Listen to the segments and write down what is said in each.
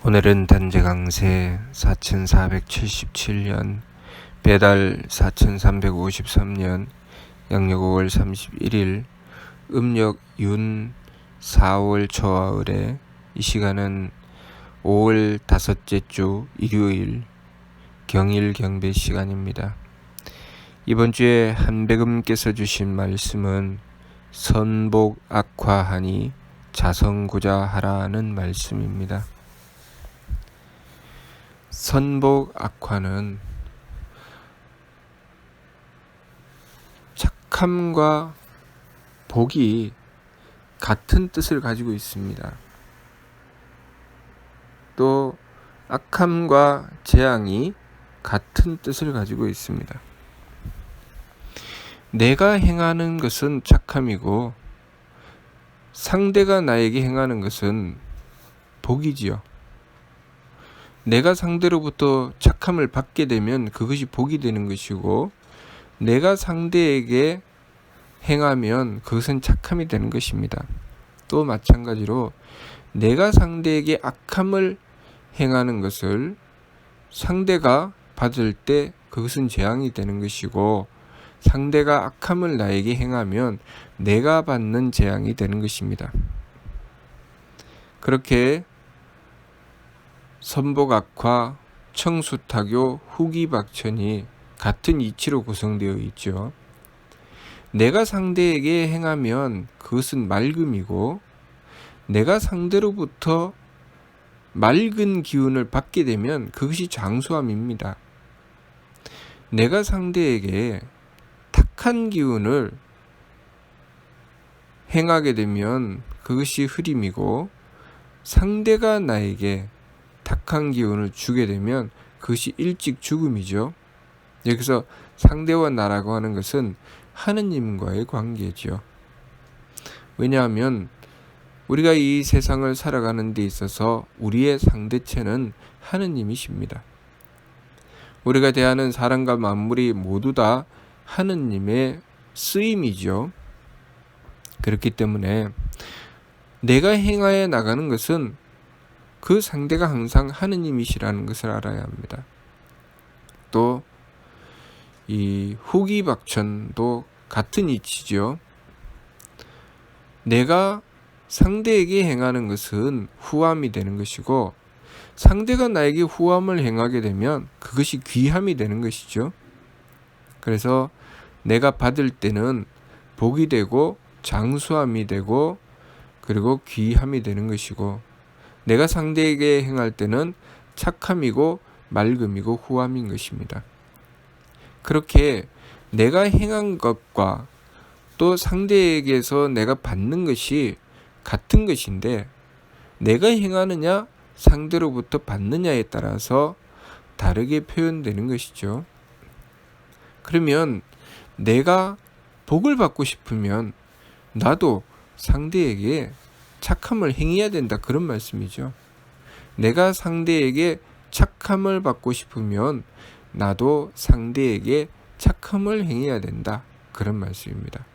오늘은 단재강세 4477년 배달 4353년 양력 5월 31일 음력 윤 4월 초하을에 이 시간은 5월 다섯째 주 일요일 경일 경배 시간입니다. 이번 주에 한백음께서 주신 말씀은 선복 악화하니 자성고자 하라는 말씀입니다. 선복 악화는 착함과 복이 같은 뜻을 가지고 있습니다. 또 악함과 재앙이 같은 뜻을 가지고 있습니다. 내가 행하는 것은 착함이고 상대가 나에게 행하는 것은 복이지요. 내가 상대로부터 착함을 받게 되면 그것이 복이 되는 것이고, 내가 상대에게 행하면 그것은 착함이 되는 것입니다. 또 마찬가지로 내가 상대에게 악함을 행하는 것을 상대가 받을 때 그것은 재앙이 되는 것이고, 상대가 악함을 나에게 행하면 내가 받는 재앙이 되는 것입니다. 그렇게 선복악화, 청수타교, 후기박천이 같은 이치로 구성되어 있죠. 내가 상대에게 행하면 그것은 맑음이고, 내가 상대로부터 맑은 기운을 받게 되면 그것이 장수함입니다. 내가 상대에게 탁한 기운을 행하게 되면 그것이 흐림이고, 상대가 나에게 탁한 기운을 주게 되면 그것이 일찍 죽음이죠. 여기서 상대와 나라고 하는 것은 하느님과의 관계죠. 왜냐하면 우리가 이 세상을 살아가는 데 있어서 우리의 상대체는 하느님이십니다. 우리가 대하는 사람과 만물이 모두 다 하느님의 쓰임이죠. 그렇기 때문에 내가 행하여 나가는 것은 그 상대가 항상 하느님이시라는 것을 알아야 합니다. 또 이 후기박천도 같은 이치죠. 내가 상대에게 행하는 것은 후함이 되는 것이고, 상대가 나에게 후함을 행하게 되면 그것이 귀함이 되는 것이죠. 그래서 내가 받을 때는 복이 되고 장수함이 되고 그리고 귀함이 되는 것이고, 내가 상대에게 행할 때는 착함이고 맑음이고 후함인 것입니다. 그렇게 내가 행한 것과 또 상대에게서 내가 받는 것이 같은 것인데, 내가 행하느냐 상대로부터 받느냐에 따라서 다르게 표현되는 것이죠. 그러면 내가 복을 받고 싶으면 나도 상대에게 착함을 행해야 된다, 그런 말씀이죠. 내가 상대에게 착함을 받고 싶으면 나도 상대에게 착함을 행해야 된다, 그런 말씀입니다.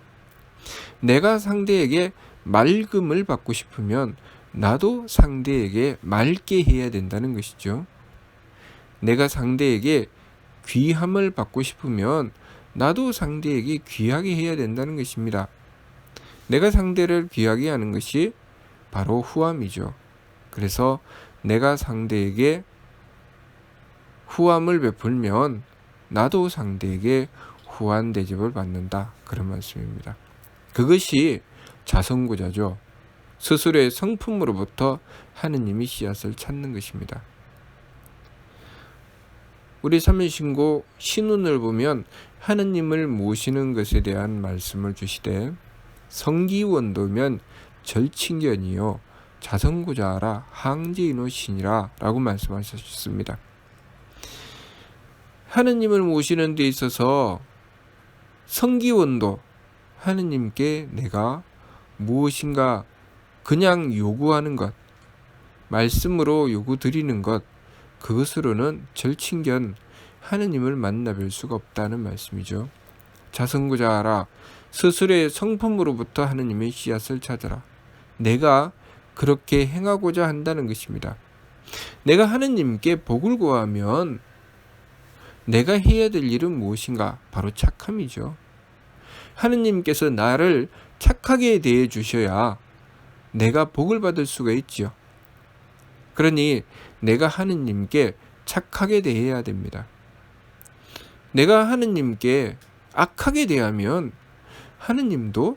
내가 상대에게 맑음을 받고 싶으면 나도 상대에게 맑게 해야 된다는 것이죠. 내가 상대에게 귀함을 받고 싶으면 나도 상대에게 귀하게 해야 된다는 것입니다. 내가 상대를 귀하게 하는 것이 바로 후함이죠. 그래서 내가 상대에게 후함을 베풀면 나도 상대에게 후한 대접을 받는다, 그런 말씀입니다. 그것이 자성고자죠. 스스로의 성품으로부터 하느님이 씨앗을 찾는 것입니다. 우리 삼일신고 신운을 보면 하느님을 모시는 것에 대한 말씀을 주시되, 성기원도면 절친견이요 자성고자하라 항제인호 신이라 라고 말씀하셨습니다. 하느님을 모시는 데 있어서 성기원도, 하느님께 내가 무엇인가 그냥 요구하는 것, 말씀으로 요구 드리는 것, 그것으로는 절친견 하느님을 만나 뵐 수가 없다는 말씀이죠. 자성고자하라, 스스로의 성품으로부터 하느님의 씨앗을 찾아라. 내가 그렇게 행하고자 한다는 것입니다. 내가 하느님께 복을 구하면 내가 해야 될 일은 무엇인가? 바로 착함이죠. 하느님께서 나를 착하게 대해 주셔야 내가 복을 받을 수가 있지요. 그러니 내가 하느님께 착하게 대해야 됩니다. 내가 하느님께 악하게 대하면 하느님도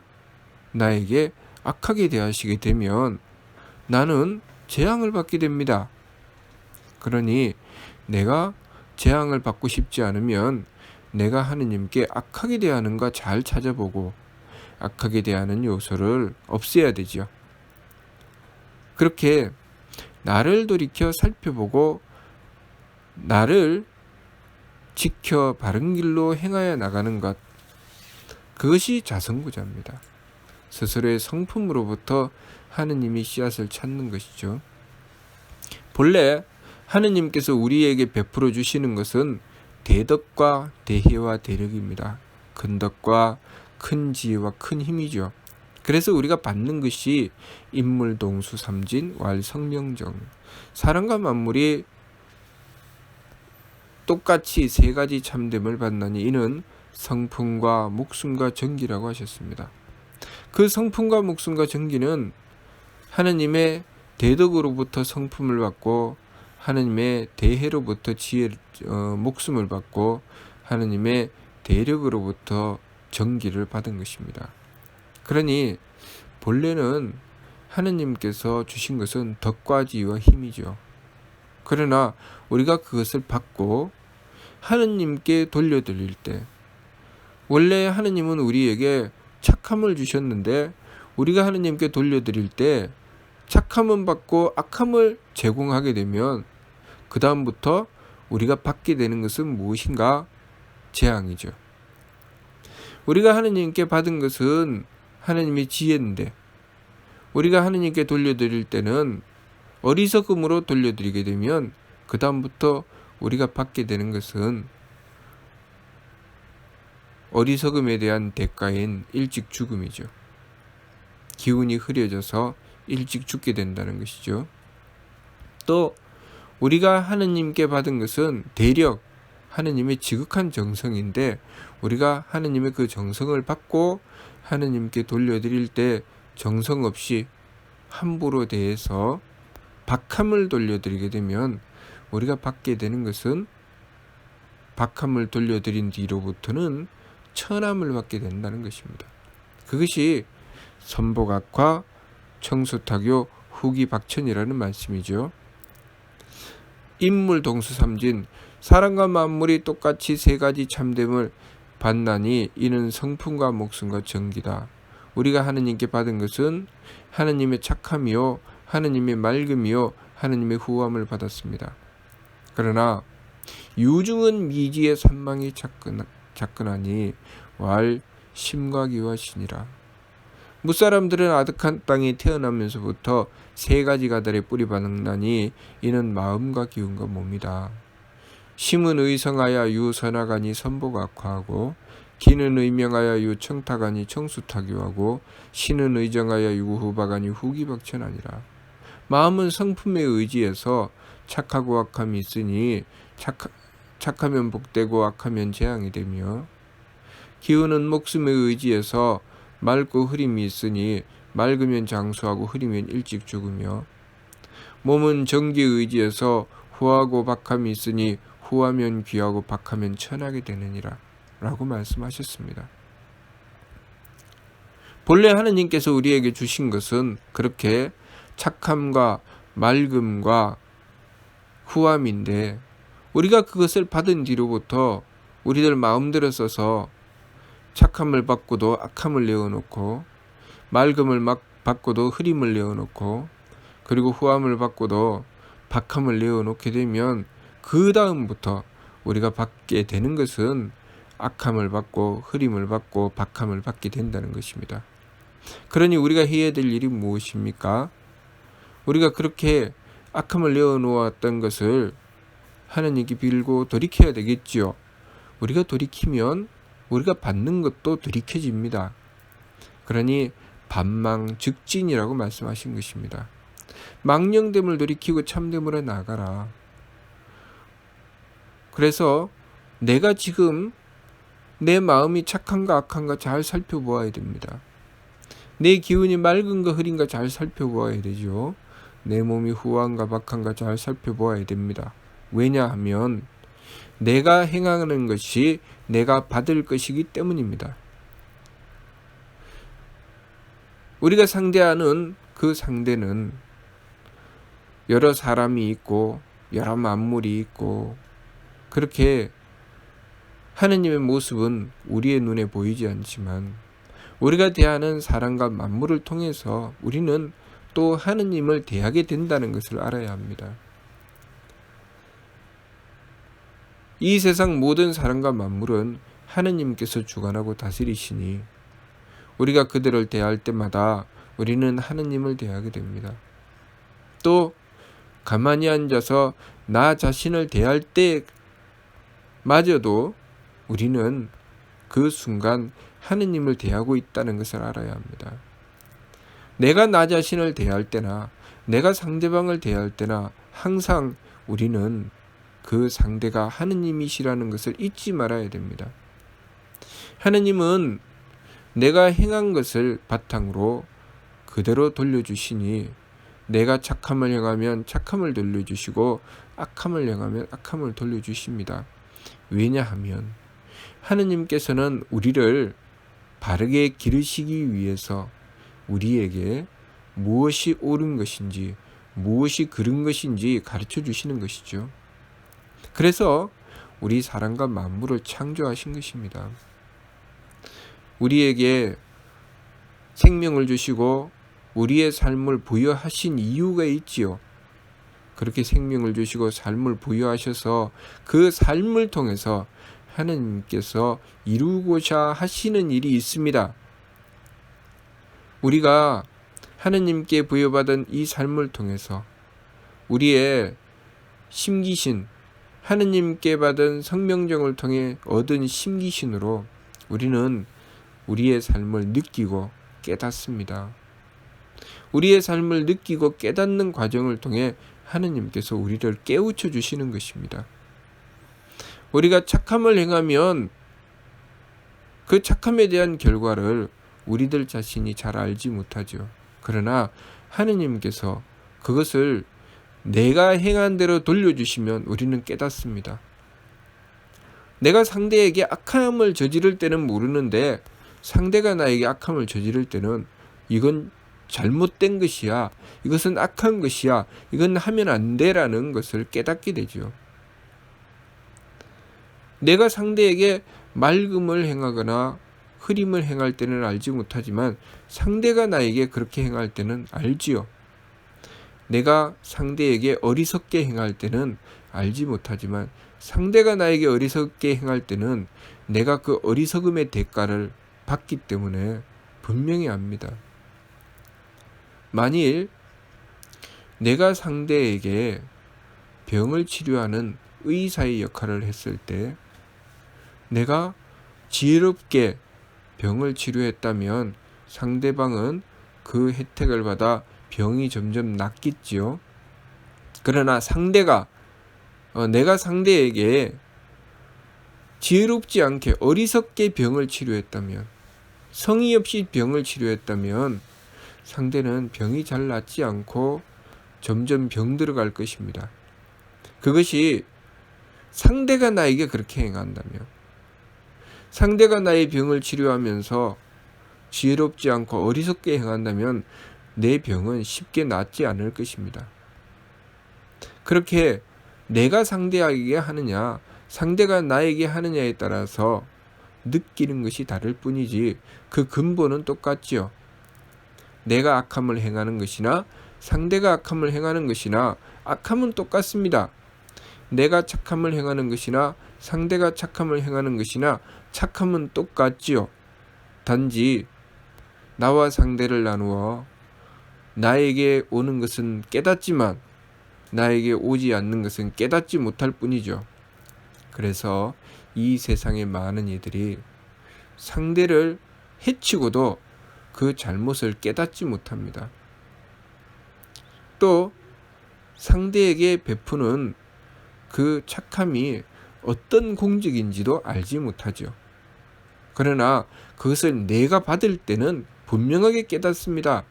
나에게 악하게 대하시게 되면 나는 재앙을 받게 됩니다. 그러니 내가 재앙을 받고 싶지 않으면 내가 하느님께 악하게 대하는가 잘 찾아보고 악하게 대하는 요소를 없애야 되지요. 그렇게 나를 돌이켜 살펴보고 나를 지켜 바른 길로 행하여 나가는 것, 그것이 자선구자입니다. 스스로의 성품으로부터 하느님이 씨앗을 찾는 것이죠. 본래 하느님께서 우리에게 베풀어 주시는 것은 대덕과 대혜와 대력입니다. 큰 덕과 큰 지혜와 큰 힘이죠. 그래서 우리가 받는 것이 인물, 동수, 삼진, 왈, 성명정, 사람과 만물이 똑같이 세 가지 참됨을 받나니 이는 성품과 목숨과 정기라고 하셨습니다. 그 성품과 목숨과 정기는 하느님의 대덕으로부터 성품을 받고 하느님의 대혜로부터 목숨을 받고 하느님의 대력으로부터 정기를 받은 것입니다. 그러니 본래는 하느님께서 주신 것은 덕과 지혜와 힘이죠. 그러나 우리가 그것을 받고 하느님께 돌려드릴 때, 원래 하느님은 우리에게 착함을 주셨는데 우리가 하느님께 돌려드릴 때 착함은 받고 악함을 제공하게 되면 그 다음부터 우리가 받게 되는 것은 무엇인가? 재앙이죠. 우리가 하느님께 받은 것은 하느님의 지혜인데 우리가 하느님께 돌려드릴 때는 어리석음으로 돌려드리게 되면 그 다음부터 우리가 받게 되는 것은 어리석음에 대한 대가인 일찍 죽음이죠. 기운이 흐려져서 일찍 죽게 된다는 것이죠. 또 우리가 하느님께 받은 것은 대력, 하느님의 지극한 정성인데 우리가 하느님의 그 정성을 받고 하느님께 돌려드릴 때 정성 없이 함부로 대해서 박함을 돌려드리게 되면 우리가 받게 되는 것은 박함을 돌려드린 뒤로부터는 천함을 받게 된다는 것입니다. 그것이 선복악화, 청수타교, 후기박천이라는 말씀이죠. 인물, 동수, 삼진, 사람과 만물이 똑같이 세 가지 참됨을 받나니 이는 성품과 목숨과 정기다. 우리가 하느님께 받은 것은 하느님의 착함이요 하느님의 맑음이요 하느님의 후함을 받았습니다. 그러나 유중은 미지의 산망이 작근하니 왈 심과기와 신이라. 무사람들은 아득한 땅에 태어나면서부터 세 가지 가달에 뿌리박나니 이는 마음과 기운과 몸이다. 심은 의성하여 유선하가니 선복악화하고 기는 의명하여 유청타가니 청수타교하고 신은 의정하여 유후박하니 후기박천하니라. 마음은 성품에 의지해서 착하고 악함이 있으니 착하면 복되고 악하면 재앙이 되며 기운은 목숨에 의지해서 맑고 흐림이 있으니 맑으면 장수하고 흐리면 일찍 죽으며 몸은 정기에 의지해서 후하고 박함이 있으니 후하면 귀하고 박하면 천하게 되느니라 라고 말씀하셨습니다. 본래 하느님께서 우리에게 주신 것은 그렇게 착함과 맑음과 후함인데 우리가 그것을 받은 뒤로부터 우리들 마음대로 써서 착함을 받고도 악함을 내어놓고 맑음을 받고도 흐림을 내어놓고 그리고 후함을 받고도 박함을 내어놓게 되면 그 다음부터 우리가 받게 되는 것은 악함을 받고 흐림을 받고 박함을 받게 된다는 것입니다. 그러니 우리가 해야 될 일이 무엇입니까? 우리가 그렇게 악함을 내어놓았던 것을 하나님께 빌고 돌이켜야 되겠지요. 우리가 돌이키면 우리가 받는 것도 돌이켜집니다. 그러니 반망 즉진이라고 말씀하신 것입니다. 망령됨을 돌이키고 참됨으로 나가라. 그래서 내가 지금 내 마음이 착한가 악한가 잘 살펴보아야 됩니다. 내 기운이 맑은가 흐린가 잘 살펴보아야 되죠. 내 몸이 후한가 박한가 잘 살펴보아야 됩니다. 왜냐하면 내가 행하는 것이 내가 받을 것이기 때문입니다. 우리가 상대하는 그 상대는 여러 사람이 있고 여러 만물이 있고 그렇게 하느님의 모습은 우리의 눈에 보이지 않지만 우리가 대하는 사람과 만물을 통해서 우리는 또 하느님을 대하게 된다는 것을 알아야 합니다. 이 세상 모든 사람과 만물은 하느님께서 주관하고 다스리시니 우리가 그들을 대할 때마다 우리는 하느님을 대하게 됩니다. 또 가만히 앉아서 나 자신을 대할 때마저도 우리는 그 순간 하느님을 대하고 있다는 것을 알아야 합니다. 내가 나 자신을 대할 때나 내가 상대방을 대할 때나 항상 우리는 그 상대가 하느님이시라는 것을 잊지 말아야 됩니다. 하느님은 내가 행한 것을 바탕으로 그대로 돌려주시니 내가 착함을 행하면 착함을 돌려주시고 악함을 행하면 악함을 돌려주십니다. 왜냐하면 하느님께서는 우리를 바르게 기르시기 위해서 우리에게 무엇이 옳은 것인지 무엇이 그른 것인지 가르쳐 주시는 것이죠. 그래서 우리 사람과 만물을 창조하신 것입니다. 우리에게 생명을 주시고 우리의 삶을 부여하신 이유가 있지요. 그렇게 생명을 주시고 삶을 부여하셔서 그 삶을 통해서 하나님께서 이루고자 하시는 일이 있습니다. 우리가 하나님께 부여받은 이 삶을 통해서 우리의 심기신, 하나님께 받은 성명정을 통해 얻은 심기신으로 우리는 우리의 삶을 느끼고 깨닫습니다. 우리의 삶을 느끼고 깨닫는 과정을 통해 하나님께서 우리를 깨우쳐 주시는 것입니다. 우리가 착함을 행하면 그 착함에 대한 결과를 우리들 자신이 잘 알지 못하죠. 그러나 하나님께서 그것을 내가 행한 대로 돌려주시면 우리는 깨닫습니다. 내가 상대에게 악함을 저지를 때는 모르는데 상대가 나에게 악함을 저지를 때는 이건 잘못된 것이야, 이것은 악한 것이야, 이건 하면 안 돼라는 것을 깨닫게 되죠. 내가 상대에게 맑음을 행하거나 흐림을 행할 때는 알지 못하지만 상대가 나에게 그렇게 행할 때는 알지요. 내가 상대에게 어리석게 행할 때는 알지 못하지만 상대가 나에게 어리석게 행할 때는 내가 그 어리석음의 대가를 받기 때문에 분명히 압니다. 만일 내가 상대에게 병을 치료하는 의사의 역할을 했을 때 내가 지혜롭게 병을 치료했다면 상대방은 그 혜택을 받아 병이 점점 낫겠지요. 그러나 내가 상대에게 지혜롭지 않게 어리석게 병을 치료했다면, 성의 없이 병을 치료했다면 상대는 병이 잘 낫지 않고 점점 병들어갈 것입니다. 그것이 상대가 나에게 그렇게 행한다면, 상대가 나의 병을 치료하면서 지혜롭지 않고 어리석게 행한다면 내 병은 쉽게 낫지 않을 것입니다. 그렇게 내가 상대에게 하느냐, 상대가 나에게 하느냐에 따라서 느끼는 것이 다를 뿐이지 그 근본은 똑같지요. 내가 악함을 행하는 것이나 상대가 악함을 행하는 것이나 악함은 똑같습니다. 내가 착함을 행하는 것이나 상대가 착함을 행하는 것이나 착함은 똑같지요. 단지 나와 상대를 나누어 나에게 오는 것은 깨닫지만 나에게 오지 않는 것은 깨닫지 못할 뿐이죠. 그래서 이 세상의 많은 이들이 상대를 해치고도 그 잘못을 깨닫지 못합니다. 또 상대에게 베푸는 그 착함이 어떤 공적인지도 알지 못하죠. 그러나 그것을 내가 받을 때는 분명하게 깨닫습니다.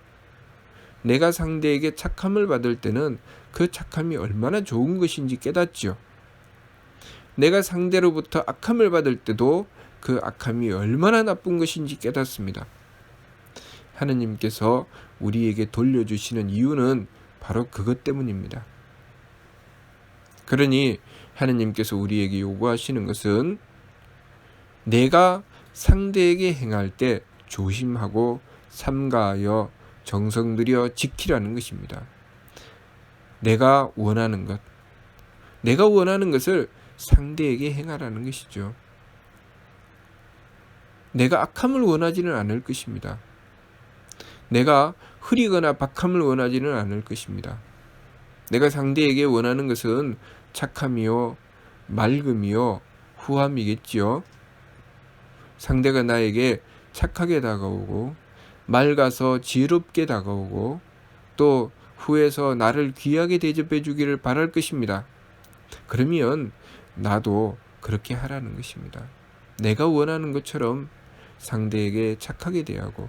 내가 상대에게 착함을 받을 때는 그 착함이 얼마나 좋은 것인지 깨닫죠. 내가 상대로부터 악함을 받을 때도 그 악함이 얼마나 나쁜 것인지 깨닫습니다. 하느님께서 우리에게 돌려주시는 이유는 바로 그것 때문입니다. 그러니 하느님께서 우리에게 요구하시는 것은 내가 상대에게 행할 때 조심하고 삼가하여 정성 들여 지키라는 것입니다. 내가 원하는 것을 상대에게 행하라는 것이죠. 내가 악함을 원하지는 않을 것입니다. 내가 흐리거나 박함을 원하지는 않을 것입니다. 내가 상대에게 원하는 것은 착함이요, 맑음이요, 후함이겠지요. 상대가 나에게 착하게 다가오고 맑아서 지혜롭게 다가오고 또 후에서 나를 귀하게 대접해 주기를 바랄 것입니다. 그러면 나도 그렇게 하라는 것입니다. 내가 원하는 것처럼 상대에게 착하게 대하고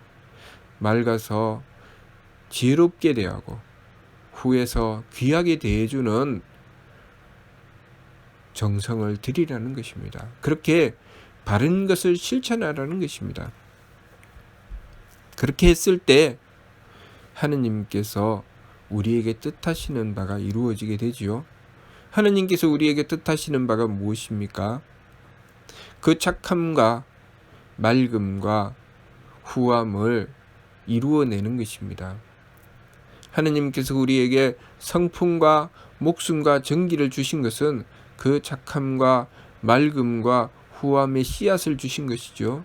맑아서 지혜롭게 대하고 후에서 귀하게 대해주는 정성을 들이라는 것입니다. 그렇게 바른 것을 실천하라는 것입니다. 그렇게 했을 때 하느님께서 우리에게 뜻하시는 바가 이루어지게 되지요. 하느님께서 우리에게 뜻하시는 바가 무엇입니까? 그 착함과 맑음과 후함을 이루어내는 것입니다. 하느님께서 우리에게 성품과 목숨과 정기를 주신 것은 그 착함과 맑음과 후함의 씨앗을 주신 것이죠.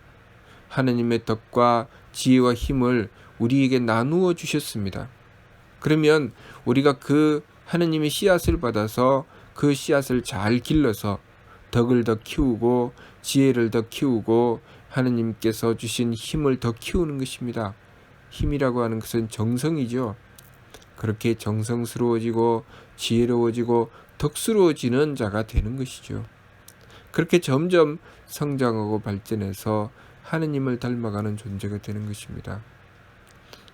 하느님의 덕과 지혜와 힘을 우리에게 나누어 주셨습니다. 그러면 우리가 그 하느님의 씨앗을 받아서 그 씨앗을 잘 길러서 덕을 더 키우고 지혜를 더 키우고 하느님께서 주신 힘을 더 키우는 것입니다. 힘이라고 하는 것은 정성이죠. 그렇게 정성스러워지고 지혜로워지고 덕스러워지는 자가 되는 것이죠. 그렇게 점점 성장하고 발전해서 하느님을 닮아가는 존재가 되는 것입니다.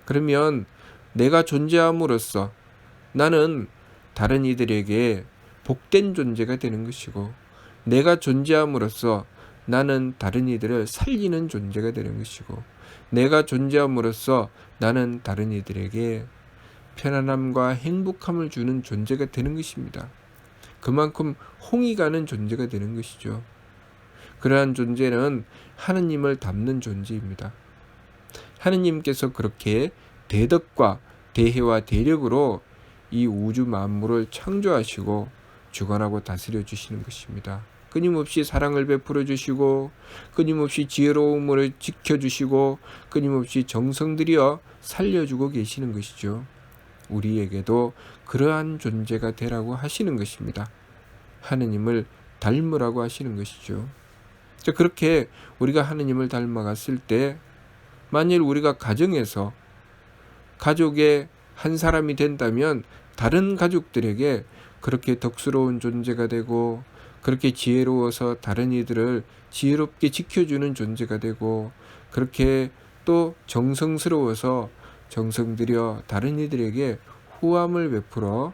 그러면 내가 존재함으로써 나는 다른 이들에게 복된 존재가 되는 것이고 내가 존재함으로써 나는 다른 이들을 살리는 존재가 되는 것이고 내가 존재함으로써 나는 다른 이들에게 편안함과 행복함을 주는 존재가 되는 것입니다. 그만큼 홍이 가는 존재가 되는 것이죠. 그러한 존재는 하느님을 닮는 존재입니다. 하느님께서 그렇게 대덕과 대혜와 대력으로 이 우주 만물을 창조하시고 주관하고 다스려 주시는 것입니다. 끊임없이 사랑을 베풀어 주시고 끊임없이 지혜로움을 지켜주시고 끊임없이 정성 들여 살려주고 계시는 것이죠. 우리에게도 그러한 존재가 되라고 하시는 것입니다. 하느님을 닮으라고 하시는 것이죠. 그렇게 우리가 하느님을 닮아갔을 때 만일 우리가 가정에서 가족의 한 사람이 된다면 다른 가족들에게 그렇게 덕스러운 존재가 되고 그렇게 지혜로워서 다른 이들을 지혜롭게 지켜주는 존재가 되고 그렇게 또 정성스러워서 정성 들여 다른 이들에게 후함을 베풀어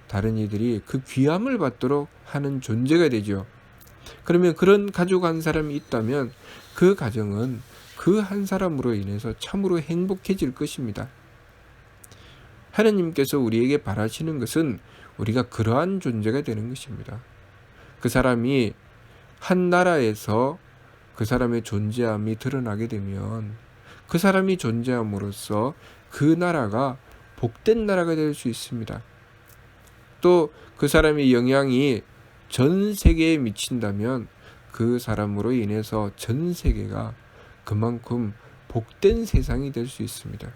다른 이들이 그 귀함을 받도록 하는 존재가 되죠. 그러면 그런 가족 한 사람이 있다면 그 가정은 그 한 사람으로 인해서 참으로 행복해질 것입니다. 하느님께서 우리에게 바라시는 것은 우리가 그러한 존재가 되는 것입니다. 그 사람이 한 나라에서 그 사람의 존재함이 드러나게 되면 그 사람이 존재함으로써 그 나라가 복된 나라가 될 수 있습니다. 또 그 사람의 영향이 전 세계에 미친다면 그 사람으로 인해서 전 세계가 그만큼 복된 세상이 될 수 있습니다.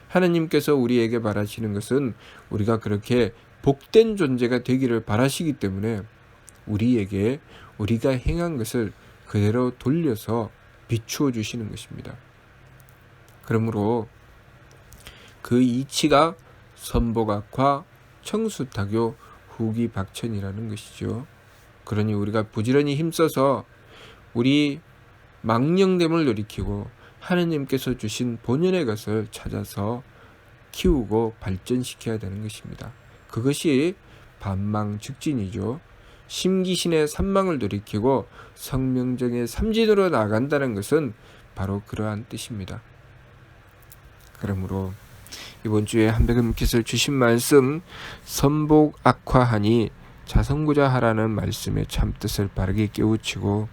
하느님께서 우리에게 바라시는 것은 우리가 그렇게 복된 존재가 되기를 바라시기 때문에 우리에게 우리가 행한 것을 그대로 돌려서 비추어 주시는 것입니다. 그러므로 그 이치가 선복악화, 청수타교, 후기박천이라는 것이죠. 그러니 우리가 부지런히 힘써서 우리 망령됨을 돌이키고 하느님께서 주신 본연의 것을 찾아서 키우고 발전시켜야 되는 것입니다. 그것이 반망즉진이죠. 심기신의 삼망을 돌이키고 성명정의 삼진으로 나아간다는 것은 바로 그러한 뜻입니다. 그러므로 이번 주에 한백음께서 주신 말씀 선복악화하니 자성구자하라는 말씀의 참뜻을 바르게 깨우치고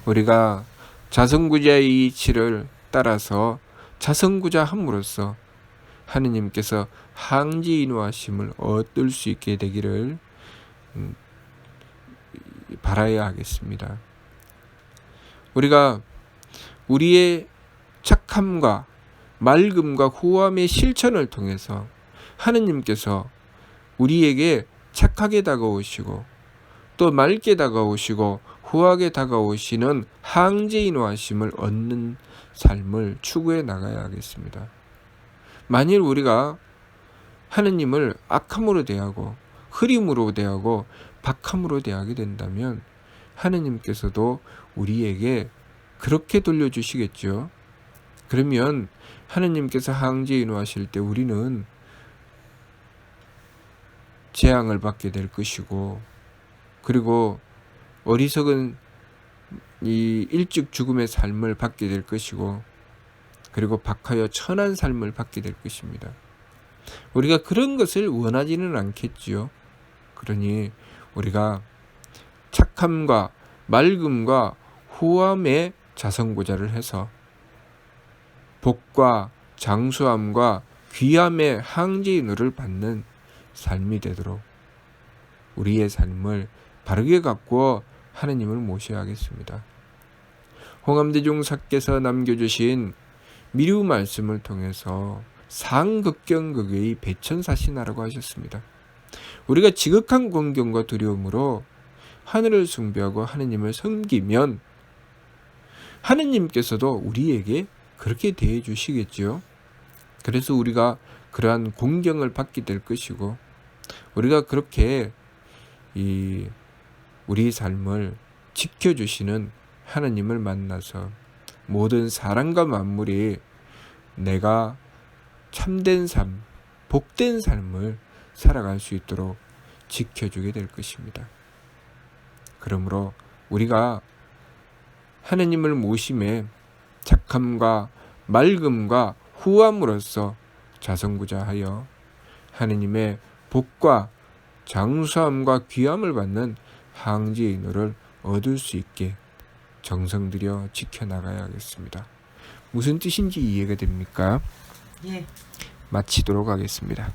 우리가 자성구자의 이치를 따라서 자성구자함으로써 하느님께서 항지인후하심을 얻을 수 있게 되기를 바라야 하겠습니다. 우리가 우리의 착함과 맑음과 후함의 실천을 통해서 하느님께서 우리에게 착하게 다가오시고 또 맑게 다가오시고 후하게 다가오시는 항제인후하심을 얻는 삶을 추구해 나가야 하겠습니다. 만일 우리가 하느님을 악함으로 대하고 흐림으로 대하고 박함으로 대하게 된다면 하느님께서도 우리에게 그렇게 돌려주시겠죠. 그러면 하느님께서 항제인후하실 때 우리는 재앙을 받게 될 것이고 그리고 어리석은 이 일찍 죽음의 삶을 받게 될 것이고 그리고 박하여 천한 삶을 받게 될 것입니다. 우리가 그런 것을 원하지는 않겠지요. 그러니 우리가 착함과 맑음과 후함의 자성구자를 해서 복과 장수함과 귀함의 항제인후를 받는 삶이 되도록 우리의 삶을 바르게 가꾸어 하느님을 모셔야 하겠습니다. 홍암대종사께서 남겨주신 미류 말씀을 통해서 상극경극의 배천사신하라고 하셨습니다. 우리가 지극한 공경과 두려움으로 하늘을 숭배하고 하느님을 섬기면 하느님께서도 우리에게 그렇게 대해 주시겠지요. 그래서 우리가 그러한 공경을 받게 될 것이고 우리가 그렇게 우리 삶을 지켜주시는 하느님을 만나서 모든 사람과 만물이 내가 참된 삶, 복된 삶을 살아갈 수 있도록 지켜주게 될 것입니다. 그러므로 우리가 하느님을 모심에 착함과 맑음과 후함으로써 자성구자하여 하느님의 복과 장수함과 귀함을 받는 항제인후를 얻을 수 있게 정성 들여 지켜나가야 하겠습니다. 무슨 뜻인지 이해가 됩니까? 예. 마치도록 하겠습니다.